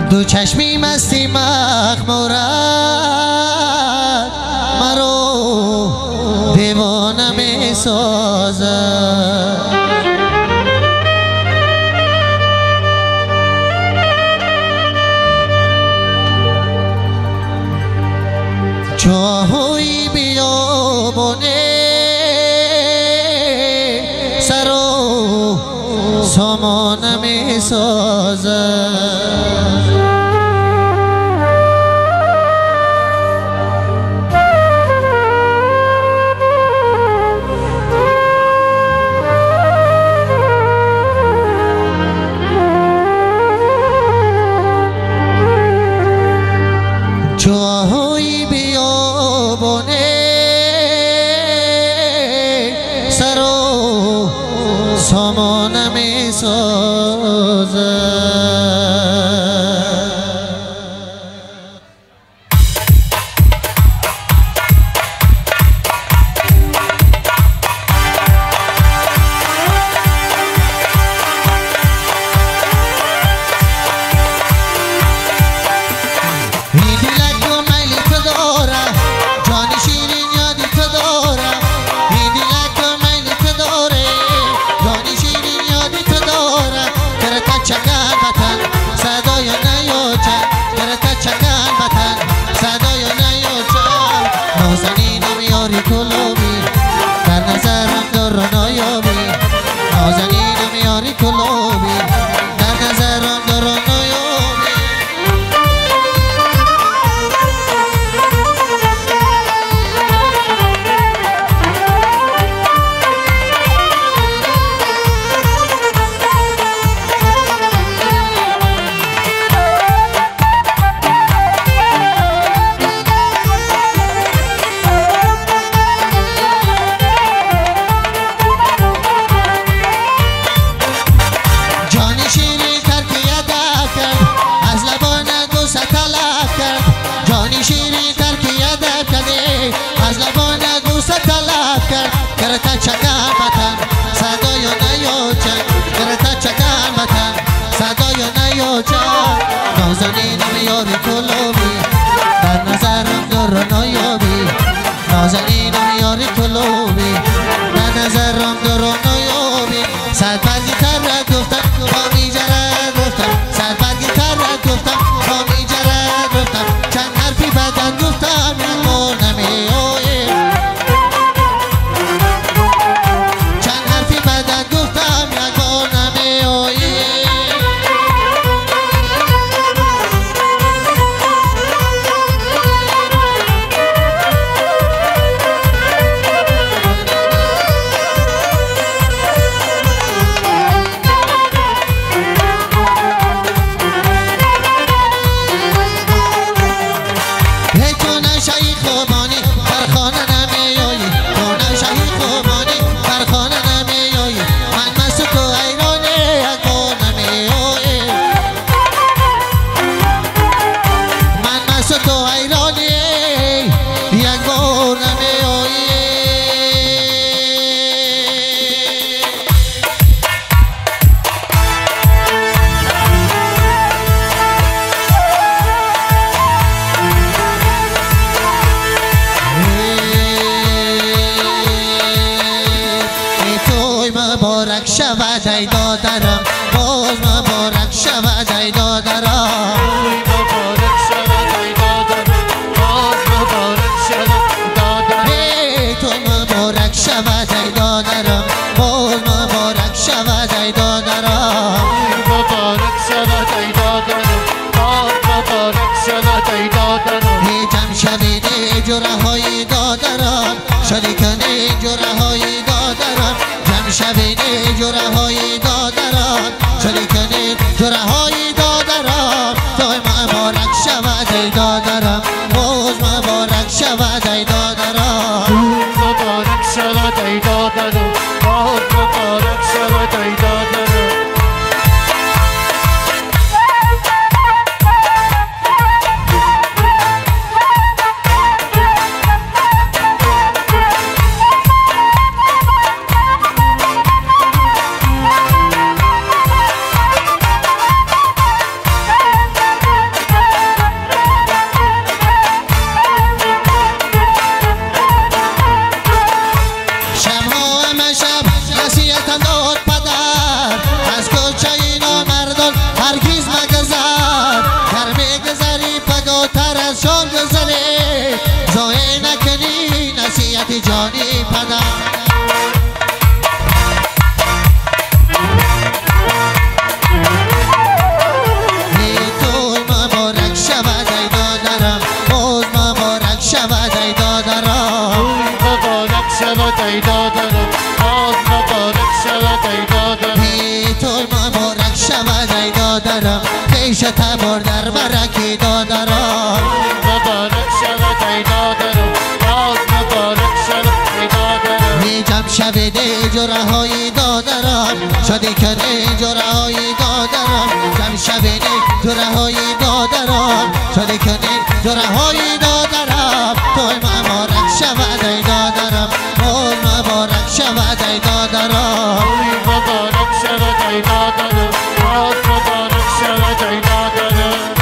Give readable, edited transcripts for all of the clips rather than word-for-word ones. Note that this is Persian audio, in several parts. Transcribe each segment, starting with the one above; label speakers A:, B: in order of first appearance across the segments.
A: دو چشمی مستی مخمورت مرو دیوانه می سازد جاهوی بیابونه سر و سامان می سازد جاهوی بیابونه سر و سامان می سازد نازنین میاری کلوبی در نظرم در نایابی نازنین میاری کلوبی در نظرم در نایابی صد برگی تر رد گفتم با میجرد گفتم صد برگی تر رد گفتم با میجرد گفتم چند حرفی بدن گفتم مور نمیایی چند حرفی بدن گفتم مور نمیایی مبارک شود ای دادرم باز مبارک شود ای دادرم مبارک شود ای دادرم باز مبارک شود دادرم ای تو مبارک شود ای دادرم باز مبارک شود ای دادرم مبارک شود ای دادرم باز مبارک شود ای دادرم ای جمع شوید ای جره های دادرم شریکان ای جره های دادرم شبین جره های دادران شریکن جره های دادران توی مبارک شود ای دادرم باز مبارک شود ای دادرم مبارک شود ای دادرم باز مبارک شود ای دادرم پیش تبار در برکی دادران
B: مبارک شود ای دادران باز مبارک شود ای دادران
A: می جمع شود جرهای دادران شادی کنه جرهای دادران جمع شود جرهای دادران شادی کنه جرهای دادران توی مبارک شود ای دادران توی مبارک شود ای دادران
B: مبارک شود ای دادران باز مبارک شود ای دادران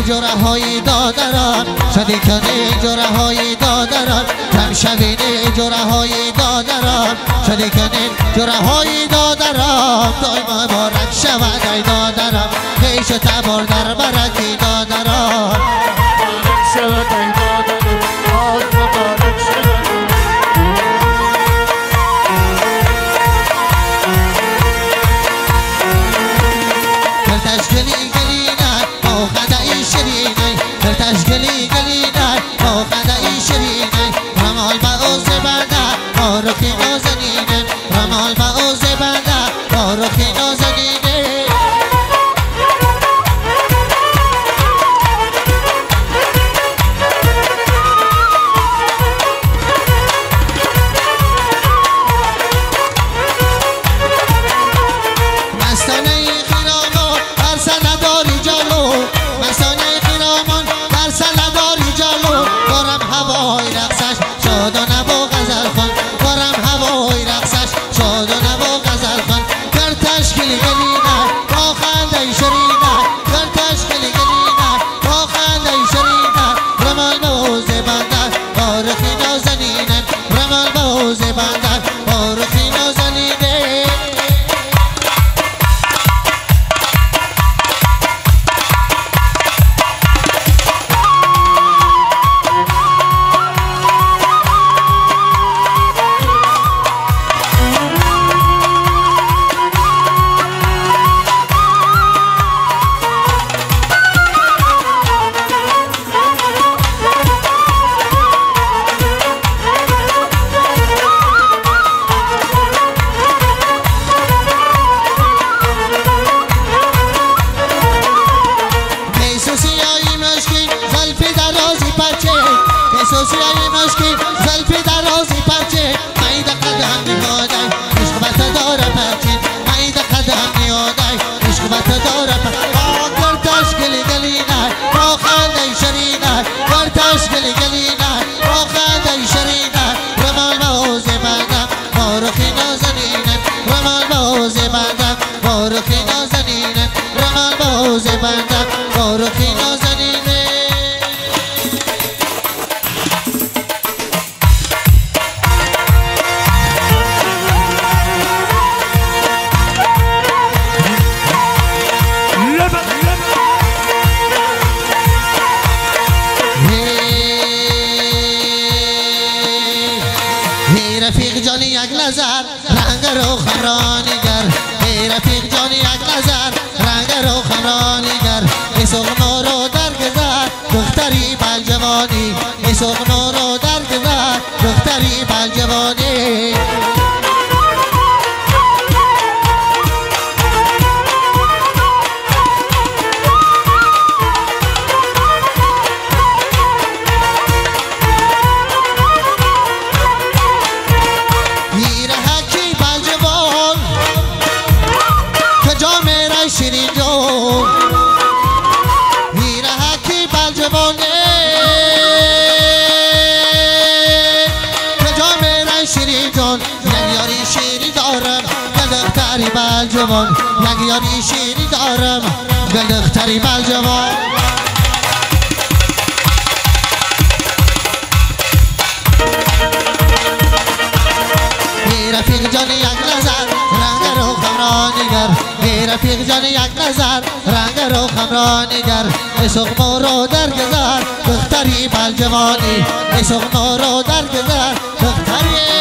A: جرهای دادران شدی کنه جرهای دادران جمع شوینه جرهای دادران شدی کنه جرهای دادران توی مبارک شود ای دادران پیش تبار در برکی دادران
B: مبارک شود ای دادران باز مبارک شود
A: کرتش گلی گلی نه با خدای شرینه کرتش گلی گلی نه با خدای شرینه رمال با اوز بنده با رخی نازنینه رمال با اوز بنده با رخی نازنینه مستانه خیرامان بر سنداری جلو مستانه خیرامان بر سنداری جلو دارم هوای رقصش شادانه با غزل خان دارم هوای رقصش شادانه با غزل خان کرتش گلی گلی نه با خنده شرینه کرتش گلی گلی نه با خنده شرینه رمال باز بندر با رخی نازنینه رمال باز بندر با رخی نازنینه سوسیای مشکی زلفی درازی پرچه مید قدم نیادای عشق بت داره پرچه مید قدم نیادای عشق بت داره پرچه کرتش گلی گلی نه با خنده شرینه کرتش گلی گلی نه با خنده شرینه رمال باز بندم با رخی نازنینه رمال باز بندم با رخی نازنینه رمال باز بندم با رخی نازنینه رفیق جانی یک نظر رنگ رو خمرانیگر رفیق جانی یک نظر رنگ رو خمرانیگر ای سغنو رو درگذر دختری بلجوانی ای سغنو رو درگذر دختری بلجوانی کجا میره شیری دارم دلختری بل جوان یک یاری شیری دارم دلختری بل جوان رفیق جان یک نظر رنگ روخم را نگر رفیق جان یک نظر رنگ روخم را نگر سخم رو در گذر دختری بل جوانی سخم رو در گذر دختری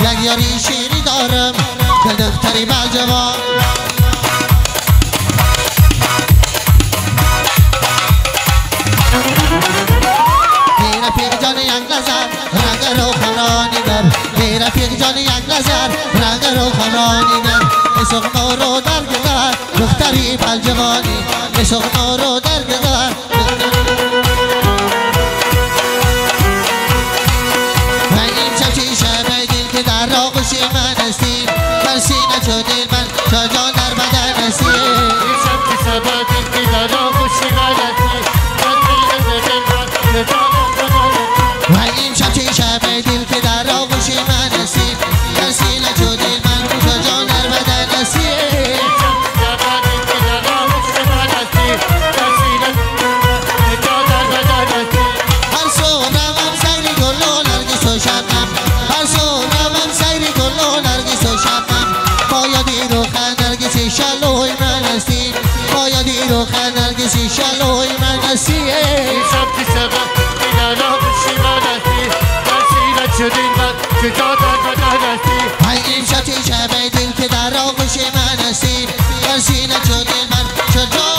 A: یک یاری شیری دارم دلختری بل جوان رفیق جان یک نظر رنگ روخم را نگر رفیق جان یک نظر رنگ روخم را نگر سخم رو در گذر دختری بل جوانی سخم رو در گذر در آغوش من هستی در سینه چو دل من تا جان در بدن هستی
B: شب که سبا دل که در آغوش من هستی در سینه چو دل من تا جان در بدن هستی
A: و این شب چه شب دل که در آغوش من هستی در سینه چو دل من تا جان در بدن هستی
B: شب که سبا دل که در آغوش من هستی در سینه چو جان در بدن هستی
A: هر صبحم سیری گل و نرگس و شبنم هر صبحم سیری گل و نرگس و شبنم بایدی رو نرگسی شلوی من هستی بایدی رو نرگسی شلوی من هستی
B: شب که سبا که در آغوش من هستی در سینه چو دل من چو جان در بدن هستی
A: این شب چه شب دل که در آغوش من هستی در سینه چو دل من چو جان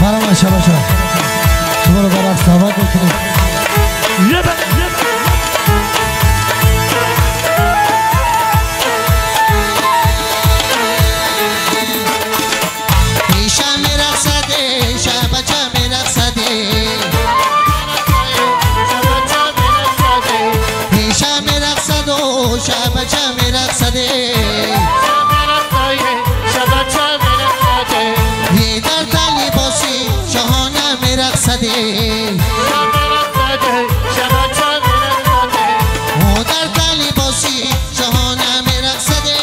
C: برام شما شما رو برای استعمال بکنید
A: شم رقصده شبچه رقصده شم رقصد و شبچه رقصده یه در تلی باسی شهانه رقصده و در تلی باسی شهانه رقصده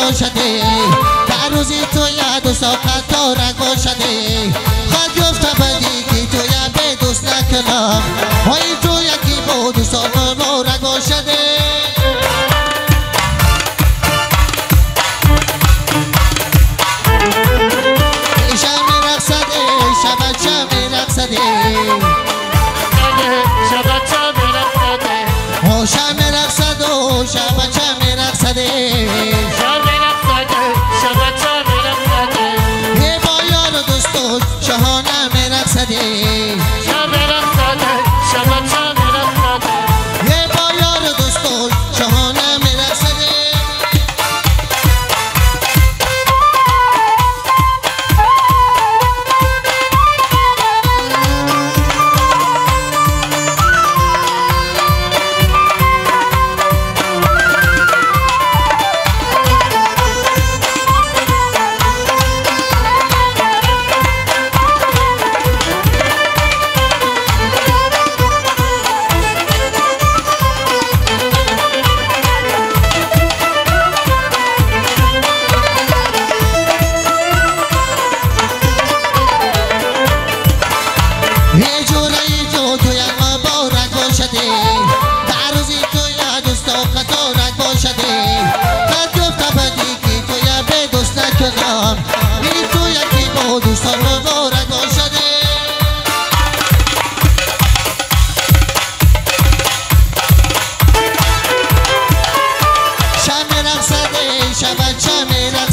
A: باشده در روزی تو یاد و ساقت تارک باشده خواهد گفت بدی که تو یا به دوست نکنم وای تو یکی بود و ساقت مورک باشده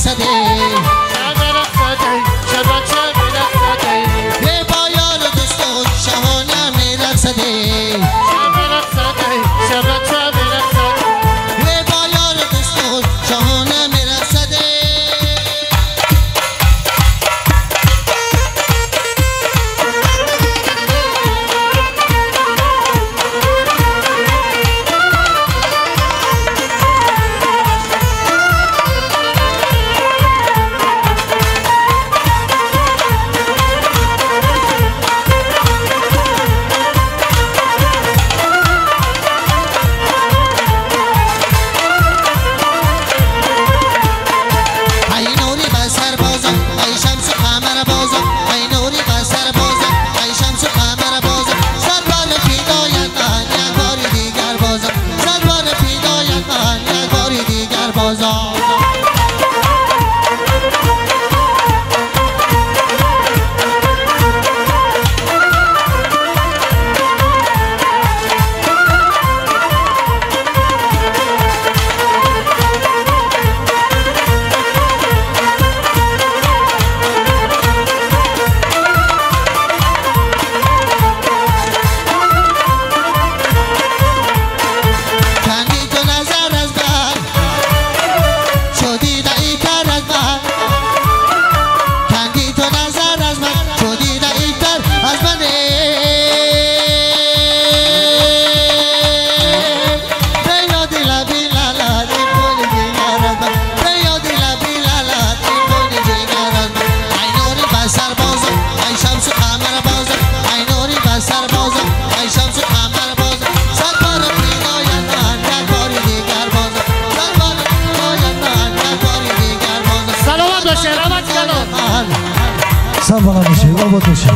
A: میرقصده
B: شب رقصده شب چه میرقصده
A: به پایان دوست و شهانه میرقصده
B: شب رقصده شب چه میرقصده
A: به پایان دوست و شهانه میرقصده
C: سر بالا بشه بابا دوشه